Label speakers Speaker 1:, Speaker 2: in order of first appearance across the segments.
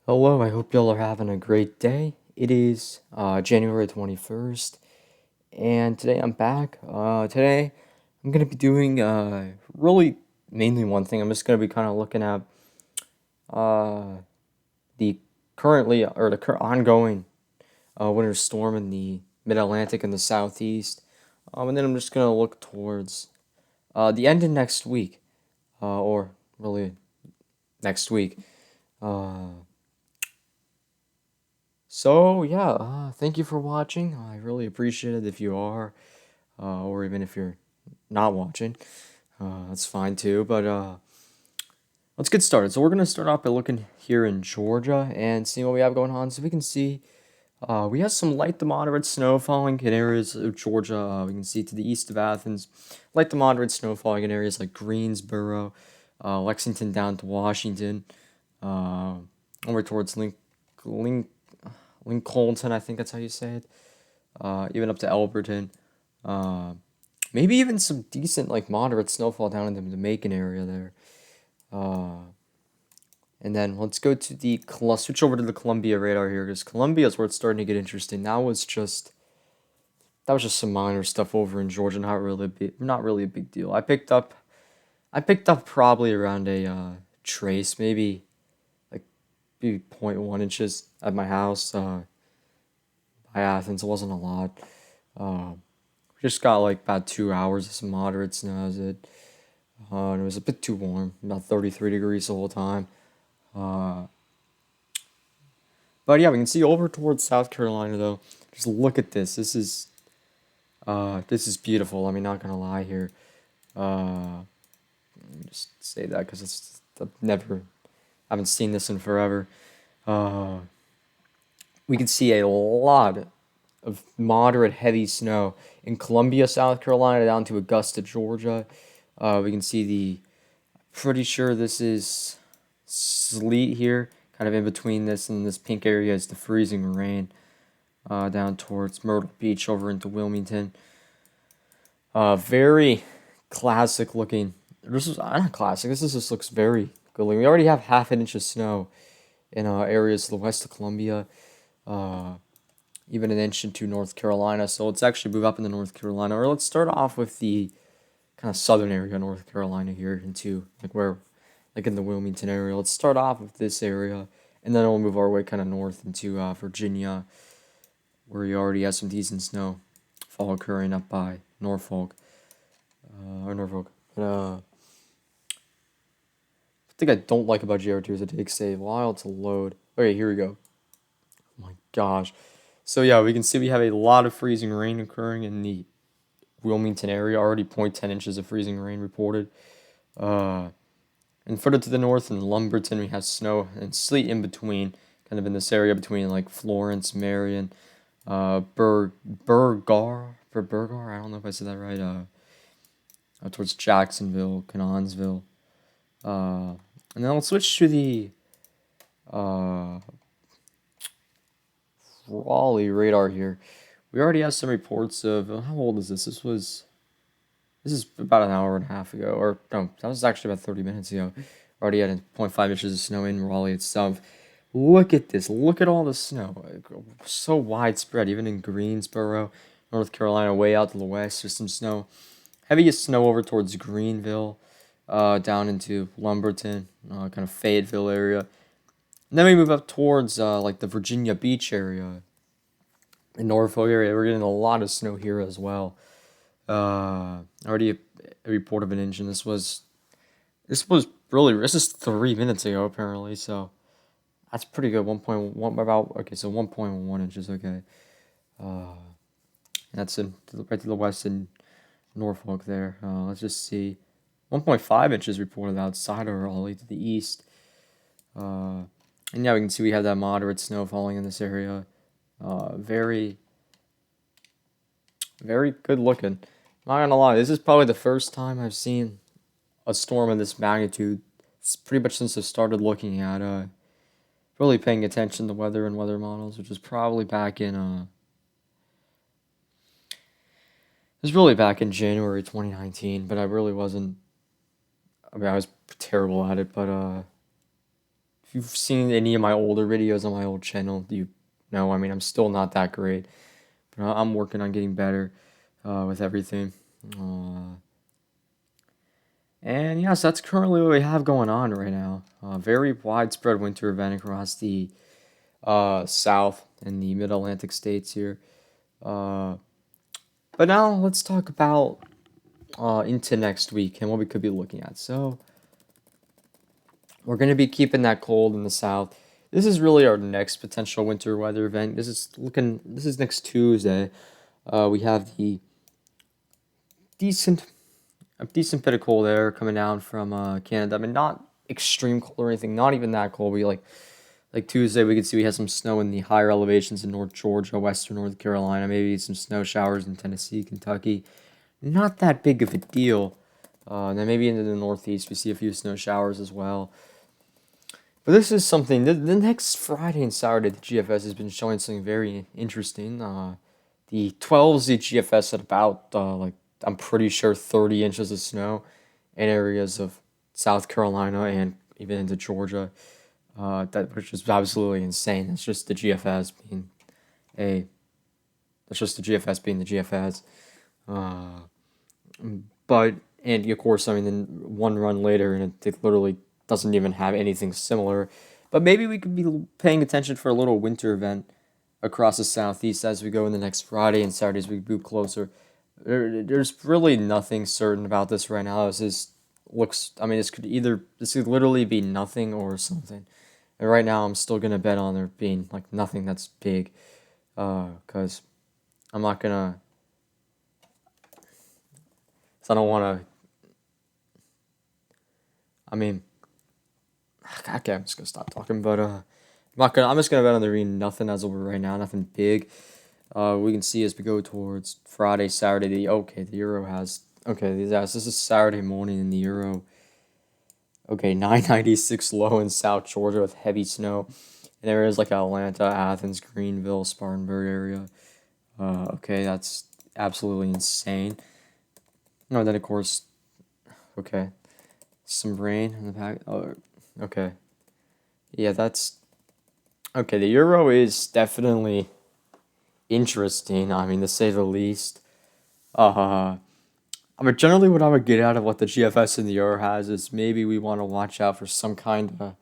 Speaker 1: Hello, I hope y'all are having a great day. It is January 21st, and today I'm back. Today I'm going to be doing really mainly one thing. I'm just going to be kind of looking at uh, the ongoing winter storm in the mid Atlantic and the southeast. And then I'm just going to look towards the end of next week, or really next week. Uh, So yeah, thank you for watching. I really appreciate it if you are, or even if you're not watching, that's fine too. But let's get started. So we're gonna start off by looking here in Georgia and seeing what we have going on. So we can see we have some light to moderate snow falling in areas of Georgia. We can see to the east of Athens, light to moderate snow falling in areas like Greensboro, Lexington down to Washington, uh, over towards Lincoln, I think that's how you say it. Even up to Elberton. Uh, Maybe even some decent, like moderate snowfall down in the Macon area there. Uh, and then let's go to switch over to the Columbia radar here because Columbia is where it's starting to get interesting. That was just some minor stuff over in Georgia, not really a big deal. I picked up probably around a trace, like maybe 0.1 inches at my house by Athens. It wasn't a lot. Uh, Just got like about 2 hours of some moderate snow. As it. And it was a bit too warm, about 33 degrees the whole time. Uh, but yeah, we can see over towards South Carolina though. Just look at this. This is beautiful. I mean, not gonna lie here. Let me just say that because haven't seen this in forever. Uh, we can see a lot of moderate heavy snow in Columbia, South Carolina, down to Augusta, Georgia. We can see pretty sure this is sleet here, kind of in between this and this pink area is the freezing rain down towards Myrtle Beach over into Wilmington. Very classic looking. This is not classic. Just looks very good. We already have half an inch of snow in areas to the west of Columbia. Uh, Even an inch into North Carolina. So let's actually move up into North Carolina. Or let's start off with the kind of southern area of North Carolina here into like in the Wilmington area. Let's start off with this area, and then we'll move our way kind of north into Virginia, where you already have some decent snow fall occurring up by Norfolk. Norfolk. But, the thing I don't like about GR2 is it takes a while to load. Okay, here we go. Oh my gosh. So yeah, we can see we have a lot of freezing rain occurring in the Wilmington area. Already 0.10 inches of freezing rain reported. And further to the north in Lumberton, we have snow and sleet in between, kind of in this area between like Florence, Marion, Burgar. I don't know if I said that right. Towards Jacksonville, Canonsville. And then let's switch to the uh, Raleigh radar here. We already have some reports of how old is this? This is about an hour and a half ago, or no, that was actually about 30 minutes ago. Already had 0.5 inches of snow in Raleigh itself. Look at this. Look at all the snow. So widespread, even in Greensboro, North Carolina, way out to the west, there's some snow. Heaviest snow over towards Greenville, down into Lumberton, kind of Fayetteville area. And then we move up towards like the Virginia Beach area, the Norfolk area. We're getting a lot of snow here as well. Already a report of an inch, and this is 3 minutes ago apparently. So that's pretty good. 1.1 about okay. So 1.1 inches. Okay. That's right to the west in Norfolk there. Let's just see. 1.5 inches reported outside of Raleigh to the east. And yeah, we can see we have that moderate snow falling in this area. Very, very good looking. Not gonna lie, this is probably the first time I've seen a storm of this magnitude. It's pretty much since I started looking at really paying attention to weather and weather models, which was probably back in it was really back in January 2019, but I really wasn't. I mean, I was terrible at it, but if you've seen any of my older videos on my old channel, you know, I mean, I'm still not that great, but I'm working on getting better with everything. Uh, and yes, that's currently what we have going on right now. Very widespread winter event across the South and the Mid Atlantic states here. Uh, but now let's talk about into next week and what we could be looking at. So we're going to be keeping that cold in the South. This is really our next potential winter weather event. This is next Tuesday. We have the decent a decent bit of cold air coming down from Canada. I mean, not extreme cold or anything. Not even that cold. We like Tuesday, we could see we had some snow in the higher elevations in North Georgia, Western North Carolina. Maybe some snow showers in Tennessee, Kentucky. Not that big of a deal. And then maybe into the Northeast, we see a few snow showers as well. But this is something. The next Friday and Saturday, the GFS has been showing something very interesting. The 12s, the GFS at about I'm pretty sure 30 inches of snow in areas of South Carolina and even into Georgia. That which is absolutely insane. That's just the GFS being a. That's just the GFS being the GFS. Uh, but and of course, I mean, then one run later, and it literally doesn't even have anything similar. But maybe we could be paying attention for a little winter event across the southeast as we go in the next Friday and Saturday as we move closer. There's really nothing certain about this right now. This is looks. I mean, this could literally be nothing or something. And right now, I'm still gonna bet on there being like nothing that's big, cause I'm not gonna. Cause I don't want to. I mean, okay, I'm just gonna stop talking. But I'm not gonna. I'm just gonna bet on there being nothing as of right now. Nothing big. We can see as we go towards Friday, Saturday. The Euro has this is Saturday morning in the Euro. Okay, 996 low in South Georgia with heavy snow in areas like Atlanta, Athens, Greenville, Spartanburg area. Okay, that's absolutely insane. No, then of course, okay, some rain in the back. Oh, okay, yeah, that's okay. The Euro is definitely interesting. I mean, to say the least. I mean, generally, what I would get out of what the GFS and the Euro has is maybe we want to watch out for some kind of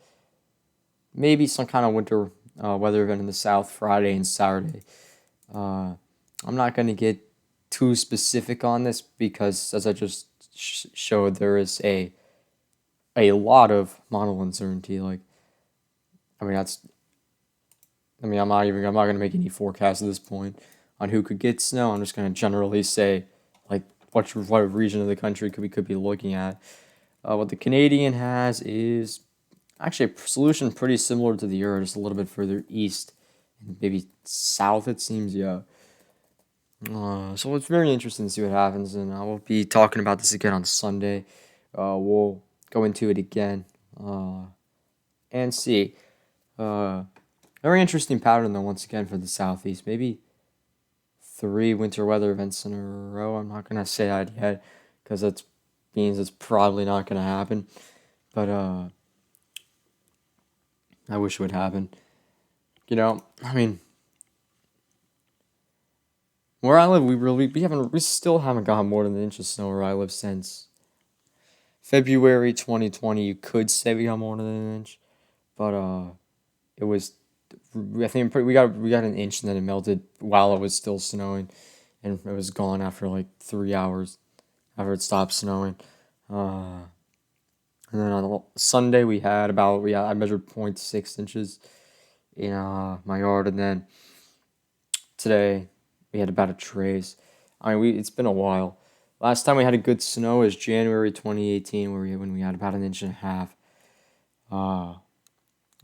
Speaker 1: winter weather event in the South Friday and Saturday. Uh, I'm not going to get too specific on this because, as I just showed, there is a lot of model uncertainty. Like, I mean, that's. I mean, I'm not going to make any forecast at this point on who could get snow. I'm just going to generally say, like, what region of the country could be looking at. What the Canadian has is actually a solution pretty similar to the Euro, just a little bit further east and maybe south. It seems, yeah. So it's very interesting to see what happens, and I will be talking about this again on Sunday. We'll go into it again and see. Uh, Very interesting pattern though. Once again for the southeast, maybe 3 winter weather events in a row. I'm not gonna say that yet because that means it's probably not gonna happen. But I wish it would happen. You know, I mean, where I live, we still haven't gotten more than an inch of snow where I live since February 2020. You could say we got more than an inch, but it was. I think we got an inch and then it melted while it was still snowing, and it was gone after like 3 hours after it stopped snowing. Uh, and then on Sunday I measured 0.6 inches in my yard, and then today we had about a trace. I mean, it's been a while. Last time we had a good snow is January 2018, when we had about an inch and a half. Uh,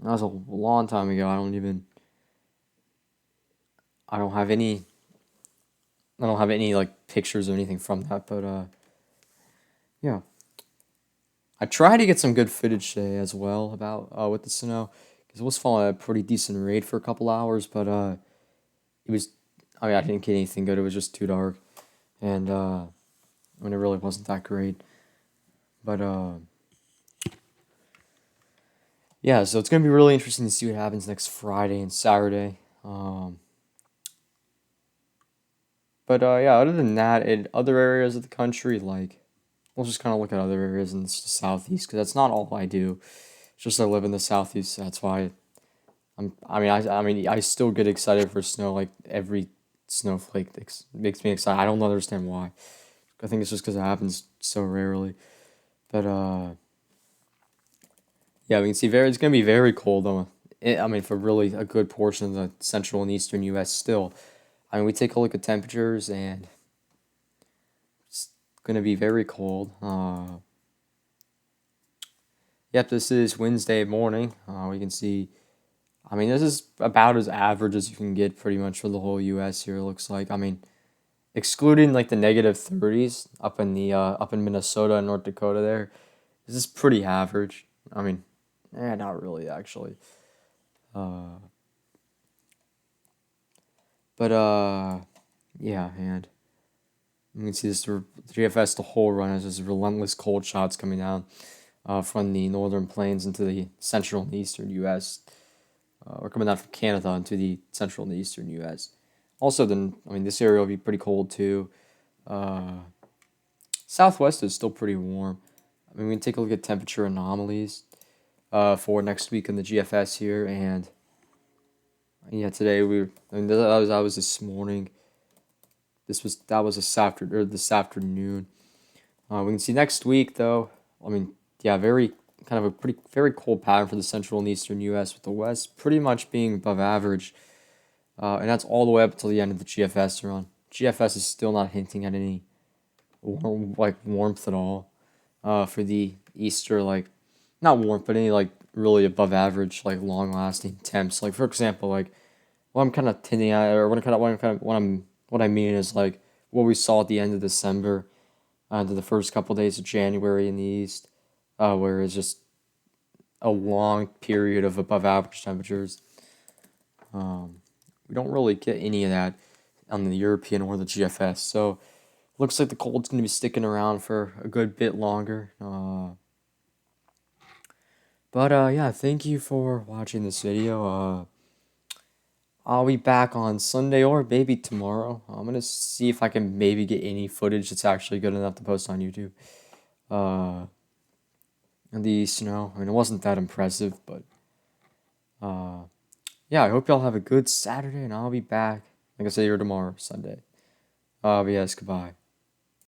Speaker 1: that was a long time ago. I don't have any. I don't have any like pictures or anything from that, but yeah. I tried to get some good footage today as well about with the snow because it was falling at a pretty decent rate for a couple hours, but it was. I mean, I didn't get anything good. It was just too dark, and I mean, it really wasn't that great. But yeah, so it's gonna be really interesting to see what happens next Friday and Saturday. But yeah, other than that, in other areas of the country, like we'll just kind of look at other areas in the southeast because that's not all I do. It's just I live in the southeast, so that's why I still get excited for snow. Like every snowflake makes me excited. I don't understand why. I think it's just because it happens so rarely. But yeah, we can see it's gonna be very cold though. For really a good portion of the central and eastern U.S. still. We take a look at temperatures and it's gonna be very cold. Yep, this is Wednesday morning. We can see. This is about as average as you can get pretty much for the whole U.S. here. It looks like. Excluding like the -30s up in Minnesota and North Dakota there, this is pretty average. Not really actually. Uh, but yeah, and you can see this GFS the whole run has just relentless cold shots coming down from the northern plains into the central and eastern U.S. Or coming down from Canada into the central and the eastern U.S. Also, then this area will be pretty cold too. Uh, Southwest is still pretty warm. We can take a look at temperature anomalies for next week in the GFS here, and yeah, today that was this morning. That was this afternoon. We can see next week though. Yeah, very kind of a pretty very cold pattern for the central and eastern U.S. with the West pretty much being above average, and that's all the way up until the end of the GFS run. GFS is still not hinting at any warmth at all. For the Easter, like not warmth, but any like really above average, like long lasting temps. Like for example, like what I'm kind of tinting at, or what I mean is like what we saw at the end of December, to the first couple days of January in the East, where it's just a long period of above average temperatures. We don't really get any of that on the European or the GFS, so looks like the cold's going to be sticking around for a good bit longer. But yeah, thank you for watching this video. I'll be back on Sunday or maybe tomorrow. I'm gonna see if I can maybe get any footage that's actually good enough to post on YouTube. Uh, the snow. It wasn't that impressive, but uh, yeah. I hope y'all have a good Saturday, and I'll be back. Like I said, here tomorrow, Sunday. Yes, goodbye.